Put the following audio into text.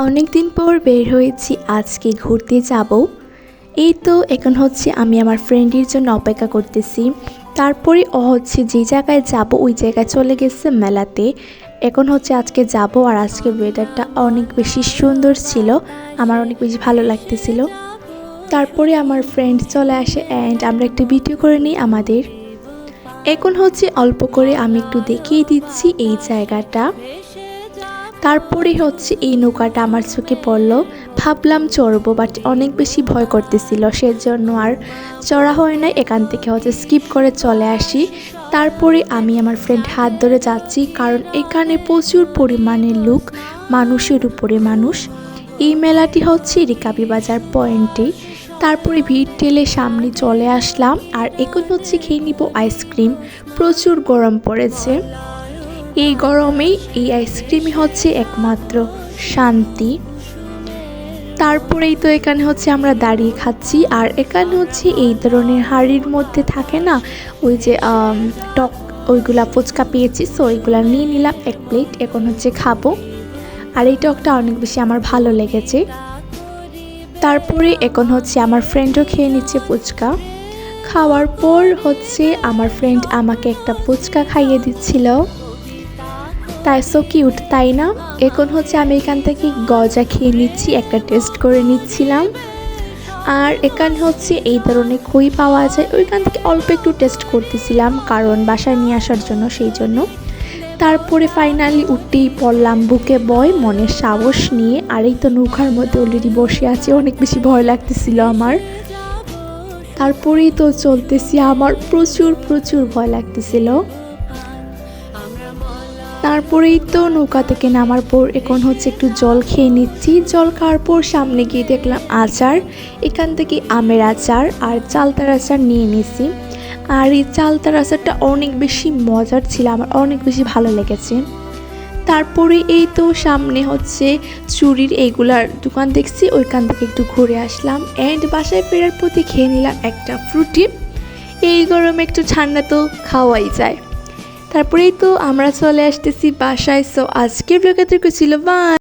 অনেক দিন পর বের হয়েছি আজকে ঘুরতে যাব। এই তো এখন হচ্ছে আমি আমার ফ্রেন্ডের জন্য অপেক্ষা করতেছি। তারপরে ও হচ্ছে যে জায়গায় যাব ওই জায়গায় চলে গেছে মেলাতে। এখন হচ্ছে আজকে যাব, আর আজকের ওয়েদারটা অনেক বেশি সুন্দর ছিল, আমার অনেক বেশি ভালো লাগতেছিল। তারপরে আমার ফ্রেন্ড চলে আসে অ্যান্ড আমরা একটু ভিডিও করে নিই আমাদের। এখন হচ্ছে অল্প করে আমি একটু দেখিয়ে দিচ্ছি এই জায়গাটা। তারপরে হচ্ছে এই নৌকাটা আমার চোখে পড়লো, ভাবলাম চড়বো, বাট অনেক বেশি ভয় করতেছিল, সেজন্য আর চড়া হয় নাই। এখান থেকে হচ্ছে স্কিপ করে চলে আসি। তারপরে আমি আমার ফ্রেন্ড হাত ধরে যাচ্ছি, কারণ এখানে প্রচুর পরিমাণে লোক, মানুষের উপরে মানুষ। এই মেলাটি হচ্ছে রিকাবি বাজার পয়েন্টে। তারপরে ভিড় ঠেলে সামনে চলে আসলাম, আর এখন হচ্ছে খেয়ে নিব আইসক্রিম। প্রচুর গরম পড়েছে, এই গরমেই এই আইসক্রিমই হচ্ছে একমাত্র শান্তি। তারপরেই তো এখানে হচ্ছে আমরা দাঁড়িয়ে খাচ্ছি, আর এখানে হচ্ছে এই ধরনের হাঁড়ির মধ্যে থাকে না ওই যে টক, ওইগুলা ফুচকা পেয়েছি, সো ওইগুলা নিয়ে নিলাম এক প্লেট, এখন হচ্ছে খাবো। আর এই টকটা অনেক বেশি আমার ভালো লেগেছে। তারপরে এখন হচ্ছে আমার ফ্রেন্ডও খেয়ে নিচ্ছে ফুচকা। খাওয়ার পর হচ্ছে আমার ফ্রেন্ড আমাকে একটা ফুচকা খাইয়ে দিচ্ছিল, তাই সো কিউট, তাই না? এখন হচ্ছে আমি এখান থেকে গজা খেয়ে নিচ্ছি, একটা টেস্ট করে নিচ্ছিলাম। আর এখানে হচ্ছে এই ধরনের খই পাওয়া যায়, ওইখান থেকে অল্প একটু টেস্ট করতেছিলাম, কারণ বাসায় নিয়ে আসার জন্য, সেই জন্য। তারপরে ফাইনালি উঠতেই পড়লাম বুকে বয়, মনের সাহস নিয়ে। আর এই তো নৌকার মধ্যে অলরেডি বসে আছে, অনেক বেশি ভয় লাগতেছিল আমার। তারপরেই তো চলতেছি, আমার প্রচুর প্রচুর ভয় লাগতেছিল। তারপরেই তো নৌকা থেকে নামার পর এখন হচ্ছে একটু জল খেয়ে নিচ্ছি। জল খাওয়ার পর সামনে গিয়ে দেখলাম আচার, এখান থেকে আমের আচার আর চালতার আচার নিয়ে নিছি। আর এই চালতার আচারটা অনেক বেশি মজার ছিল, আমার অনেক বেশি ভালো লেগেছে। তারপরে এই তো সামনে হচ্ছে চুড়ির এইগুলার দোকান দেখছি, ওইখান থেকে একটু ঘুরে আসলাম অ্যান্ড বাসায় ফেরার পথে খেয়ে নিলাম একটা ফ্রুটি। এই গরমে একটু ঠান্ডা তো খাওয়াই যায়। তারপরেই তো আমরা চলে আসতেছি বাসায়। সো আজকের ব্লগ এতটুকু ছিল, বাই।